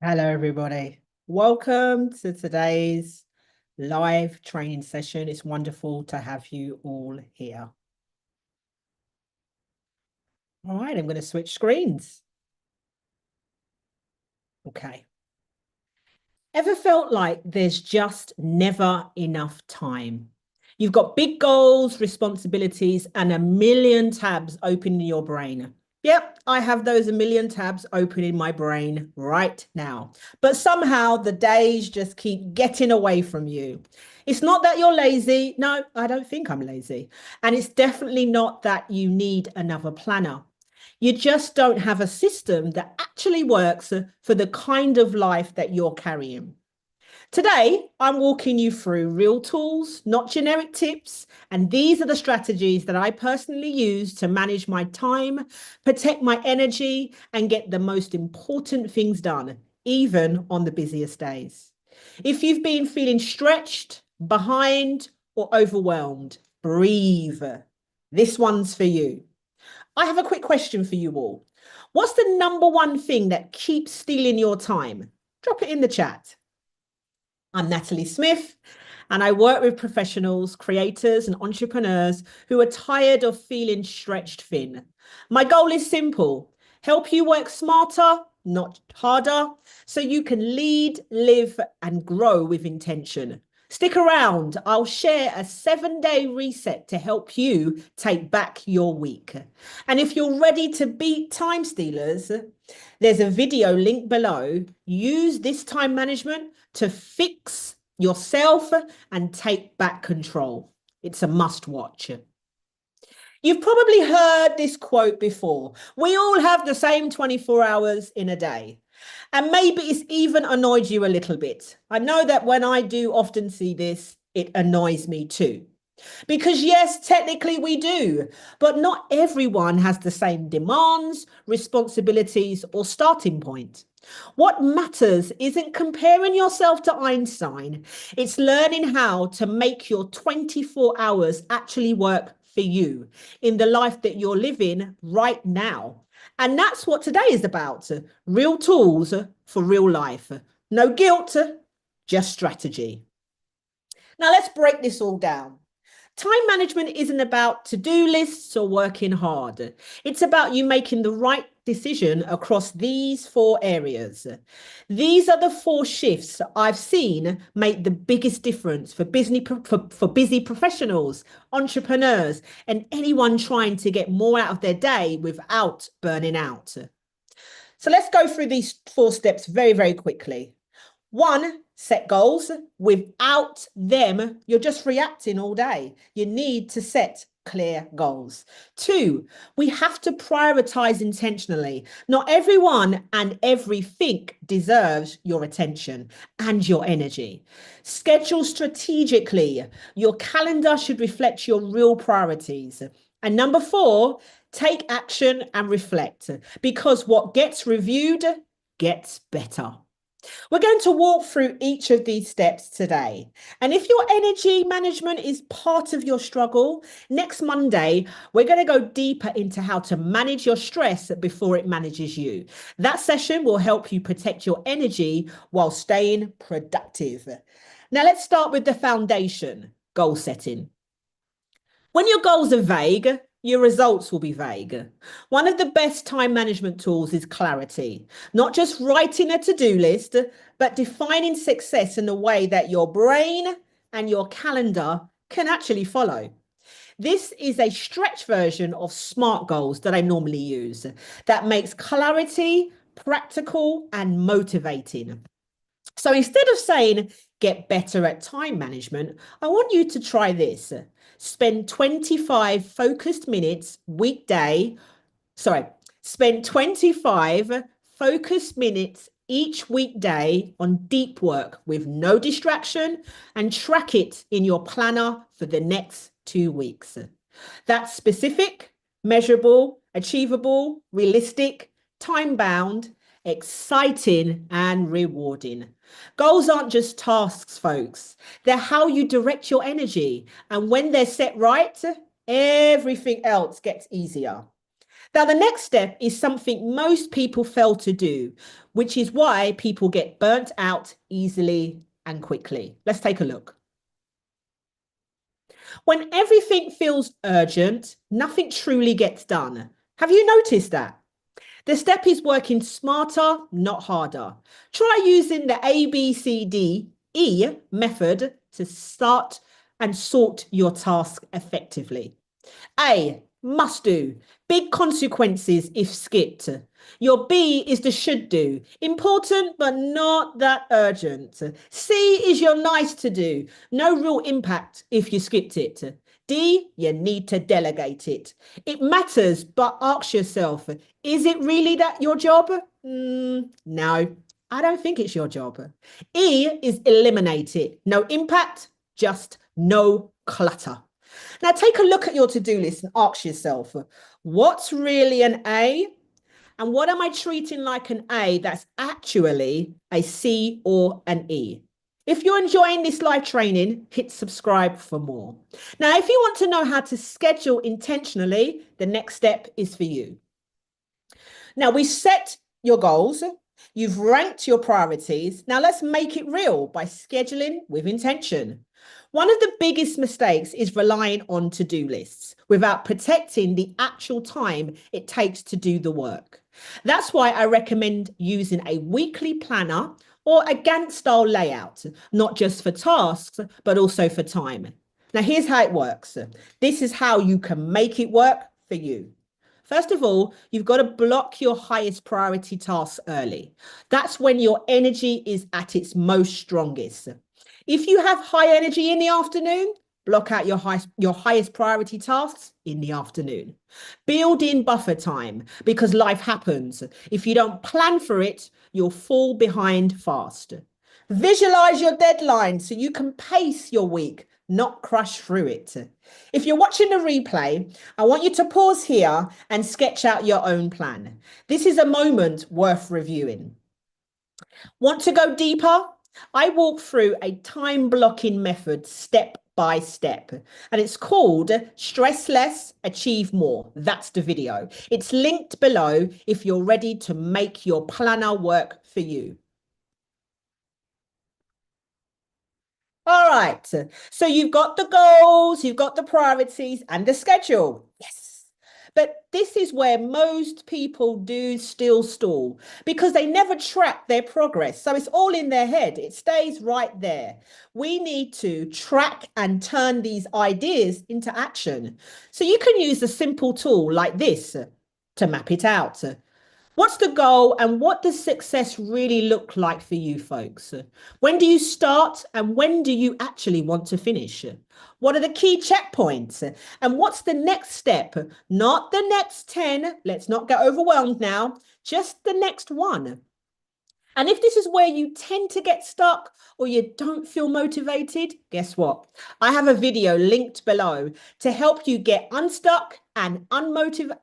Hello, everybody. Welcome to today's live training session. It's wonderful to have you all here. All right, I'm going to switch screens. Okay. Ever felt like there's just never enough time? You've got big goals, responsibilities, and a million tabs open in your brain. Yep, I have those a million tabs open in my brain right now. But somehow the days just keep getting away from you. It's not that you're lazy. No, I don't think I'm lazy. And it's definitely not that you need another planner. You just don't have a system that actually works for the kind of life that you're carrying. Today, I'm walking you through real tools, not generic tips. And these are the strategies that I personally use to manage my time, protect my energy, and get the most important things done, even on the busiest days. If you've been feeling stretched, behind, or overwhelmed, breathe. This one's for you. I have a quick question for you all. What's the number one thing that keeps stealing your time? Drop it in the chat. I'm Natalie Smith, and I work with professionals, creators, and entrepreneurs who are tired of feeling stretched thin. My goal is simple: help you work smarter, not harder, so you can lead, live, and grow with intention. Stick around. I'll share a 7-day reset to help you take back your week. And if you're ready to beat time stealers, there's a video link below. Use this time management to fix yourself and take back control. It's a must watch. You've probably heard this quote before. We all have the same 24 hours in a day. And maybe it's even annoyed you a little bit. I know that when I do often see this, it annoys me too. Because, yes, technically we do, but not everyone has the same demands, responsibilities, or starting point. What matters isn't comparing yourself to Einstein, it's learning how to make your 24 hours actually work for you in the life that you're living right now. And that's what today is about: real tools for real life. No guilt, just strategy. Now, let's break this all down. Time management isn't about to-do lists or working hard. It's about you making the right decision across these 4 areas. These are the 4 shifts I've seen make the biggest difference for busy professionals, entrepreneurs, and anyone trying to get more out of their day without burning out. So let's go through these 4 steps very, very quickly. 1, set goals. Without them, you're just reacting all day. You need to set clear goals. 2, we have to prioritize intentionally. Not everyone and everything deserves your attention and your energy. Schedule strategically. Your calendar should reflect your real priorities. And number 4, take action and reflect, because what gets reviewed gets better. We're going to walk through each of these steps today. And if your energy management is part of your struggle, next Monday, we're going to go deeper into how to manage your stress before it manages you. That session will help you protect your energy while staying productive. Now, let's start with the foundation: goal setting. When your goals are vague, your results will be vague. One of the best time management tools is clarity, not just writing a to-do list, but defining success in a way that your brain and your calendar can actually follow. This is a stretch version of SMART goals that I normally use that makes clarity practical and motivating. So instead of saying get better at time management, I want you to try this. Spend 25 focused minutes weekday. Sorry, spend 25 focused minutes each weekday on deep work with no distraction, and track it in your planner for the next 2 weeks. That's specific, measurable, achievable, realistic, time bound, exciting, and rewarding. Goals aren't just tasks, folks. They're how you direct your energy. And when they're set right, everything else gets easier. Now, the next step is something most people fail to do, which is why people get burnt out easily and quickly. Let's take a look. When everything feels urgent, nothing truly gets done. Have you noticed that? The step is working smarter, not harder. Try using the ABCDE method to start and sort your task effectively. A, must do. Big consequences if skipped. Your B is the should do. Important, but not that urgent. C is your nice to do. No real impact if you skipped it. D, you need to delegate it. It matters, but ask yourself, is it really that your job? No, I don't think it's your job. E is eliminate it. No impact, just no clutter. Now, take a look at your to-do list and ask yourself, what's really an A? And what am I treating like an A that's actually a C or an E? If you're enjoying this live training, hit subscribe for more. Now, if you want to know how to schedule intentionally, the next step is for you. Now, we set your goals. You've ranked your priorities. Now, let's make it real by scheduling with intention. One of the biggest mistakes is relying on to-do lists without protecting the actual time it takes to do the work. That's why I recommend using a weekly planner or a Gantt style layout, not just for tasks, but also for time. Now, here's how it works. This is how you can make it work for you. First of all, you've got to block your highest priority tasks early. That's when your energy is at its most strongest. If you have high energy in the afternoon, block out your highest priority tasks in the afternoon. Build in buffer time because life happens. If you don't plan for it, you'll fall behind fast. Visualize your deadline so you can pace your week, not crush through it. If you're watching the replay, I want you to pause here and sketch out your own plan. This is a moment worth reviewing. Want to go deeper? I walk through a time blocking method step by step, and it's called Stress Less, Achieve More. That's the video. It's linked below if you're ready to make your planner work for you. All right, so you've got the goals, you've got the priorities and the schedule. Yes. But this is where most people do still stall because they never track their progress. So it's all in their head. It stays right there. We need to track and turn these ideas into action. So you can use a simple tool like this to map it out. What's the goal and what does success really look like for you folks? When do you start and when do you actually want to finish? What are the key checkpoints? And what's the next step? Not the next 10. Let's not get overwhelmed now. Just the next one. And if this is where you tend to get stuck or you don't feel motivated, guess what? I have a video linked below to help you get unstuck and unmotivated.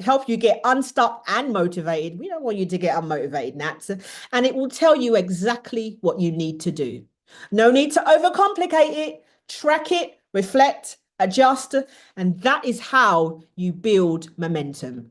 Help you get unstuck and motivated. We don't want you to get unmotivated, Nats. And it will tell you exactly what you need to do. No need to overcomplicate it. Track it, reflect, adjust, and that is how you build momentum.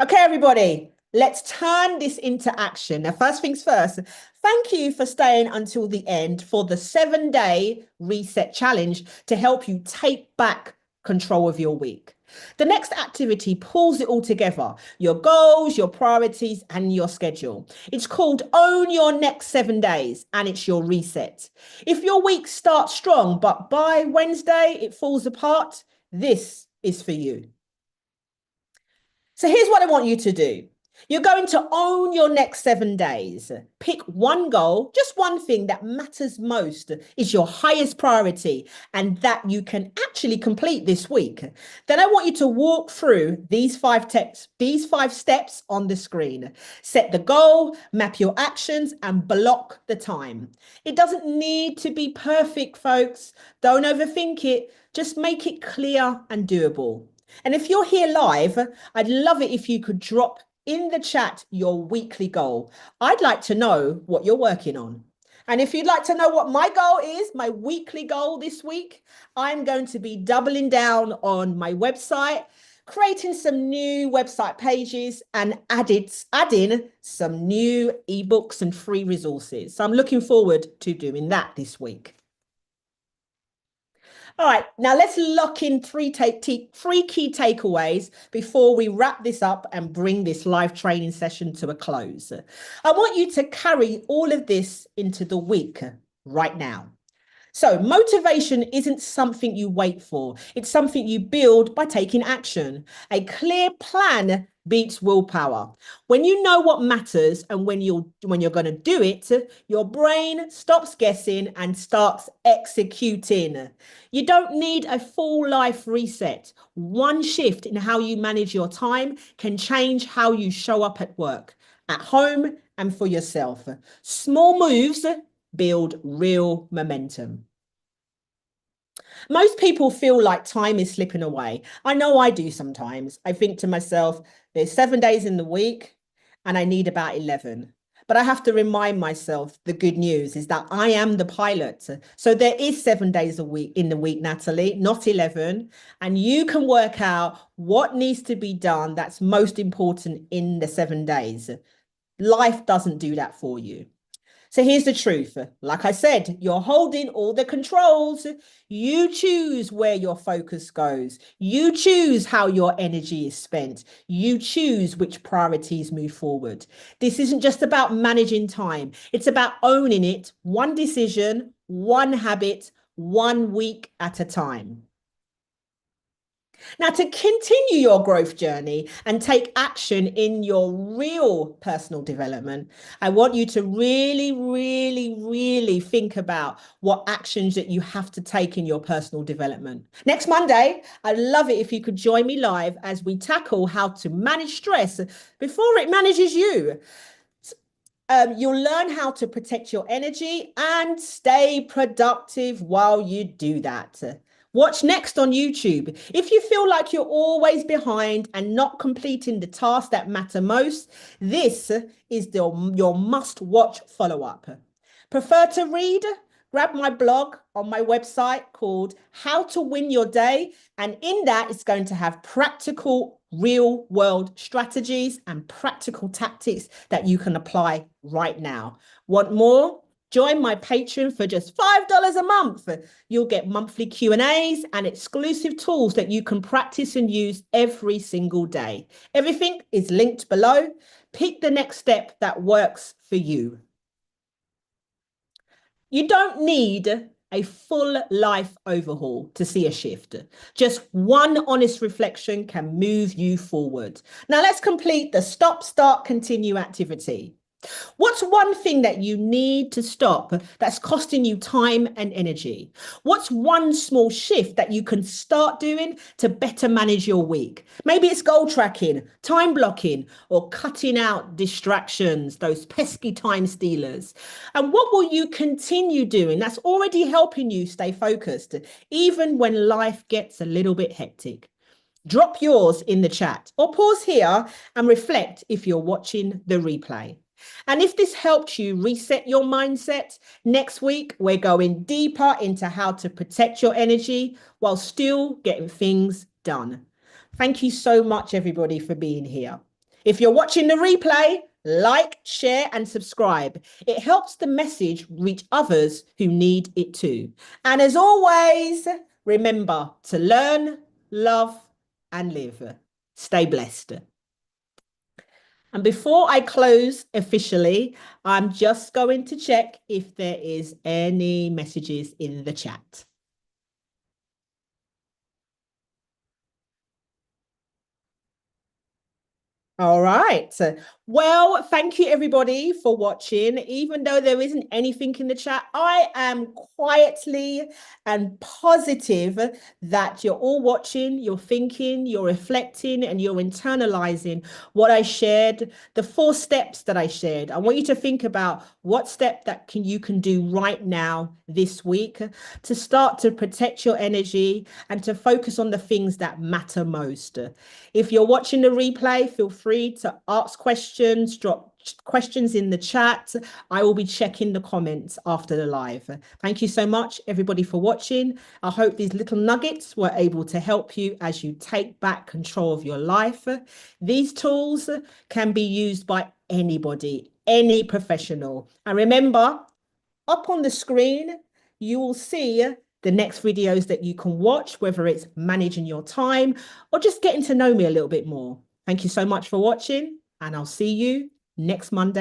Okay, everybody, let's turn this into action. Now, first things first, thank you for staying until the end for the 7-day reset challenge to help you take back control of your week. The next activity pulls it all together, your goals, your priorities, and your schedule. It's called Own Your Next 7 Days, and it's your reset. If your week starts strong, but by Wednesday it falls apart, this is for you. So here's what I want you to do. You're going to own your next 7 days. Pick one goal, just one thing that matters most, is your highest priority, and that you can actually complete this week. Then I want you to walk through these 5 steps on the screen. Set the goal, map your actions, and block the time. It doesn't need to be perfect, folks. Don't overthink it. Just make it clear and doable. And if you're here live, I'd love it if you could drop in the chat your weekly goal. I'd like to know what you're working on. And if you'd like to know what my goal is, my weekly goal this week, I'm going to be doubling down on my website, creating some new website pages, and adding some new ebooks and free resources. So I'm looking forward to doing that this week. All right, now let's lock in three key takeaways before we wrap this up and bring this live training session to a close. I want you to carry all of this into the week right now. So motivation isn't something you wait for. It's something you build by taking action. A clear plan beats willpower. When you know what matters and when you're going to do it, your brain stops guessing and starts executing. You don't need a full life reset. One shift in how you manage your time can change how you show up at work, at home, and for yourself. Small moves build real momentum. Most people feel like time is slipping away. I know I do sometimes. I think to myself, there's 7 days in the week and I need about 11. But I have to remind myself the good news is that I am the pilot. So there is 7 days a week in the week, Natalie, not 11. And you can work out what needs to be done that's most important in the 7 days. Life doesn't do that for you. So here's the truth. Like I said, you're holding all the controls. You choose where your focus goes. You choose how your energy is spent. You choose which priorities move forward. This isn't just about managing time. It's about owning it, one decision, one habit, 1 week at a time. Now, to continue your growth journey and take action in your real personal development, I want you to really, really, really think about what actions that you have to take in your personal development. Next Monday, I'd love it if you could join me live as we tackle how to manage stress before it manages you. You'll learn how to protect your energy and stay productive while you do that. Watch next on YouTube. If you feel like you're always behind and not completing the tasks that matter most, this is your must-watch follow-up. Prefer to read? Grab my blog on my website called How to Win Your Day. And in that, it's going to have practical, real-world strategies and practical tactics that you can apply right now. Want more? Join my Patreon for just $5 a month. You'll get monthly Q&As and exclusive tools that you can practice and use every single day. Everything is linked below. Pick the next step that works for you. You don't need a full life overhaul to see a shift. Just one honest reflection can move you forward. Now let's complete the stop, start, continue activity. What's one thing that you need to stop that's costing you time and energy? What's one small shift that you can start doing to better manage your week? Maybe it's goal tracking, time blocking, or cutting out distractions, those pesky time stealers. And what will you continue doing that's already helping you stay focused, even when life gets a little bit hectic? Drop yours in the chat or pause here and reflect if you're watching the replay. And if this helped you reset your mindset, next week we're going deeper into how to protect your energy while still getting things done. Thank you so much, everybody, for being here. If you're watching the replay, like, share, and subscribe. It helps the message reach others who need it too. And as always, remember to learn, love, and live. Stay blessed. And before I close officially, I'm just going to check if there is any messages in the chat. All right. Well, thank you everybody for watching. Even though there isn't anything in the chat, I am quietly and positive that you're all watching, you're thinking, you're reflecting, and you're internalizing what I shared, the 4 steps that I shared. I want you to think about what step that you can do right now this week to start to protect your energy and to focus on the things that matter most. If you're watching the replay, feel free to ask questions, drop questions in the chat. I will be checking the comments after the live. Thank you so much, everybody, for watching. I hope these little nuggets were able to help you as you take back control of your life. These tools can be used by anybody, any professional. And remember, up on the screen, you will see the next videos that you can watch, whether it's managing your time or just getting to know me a little bit more. Thank you so much for watching, and I'll see you next Monday.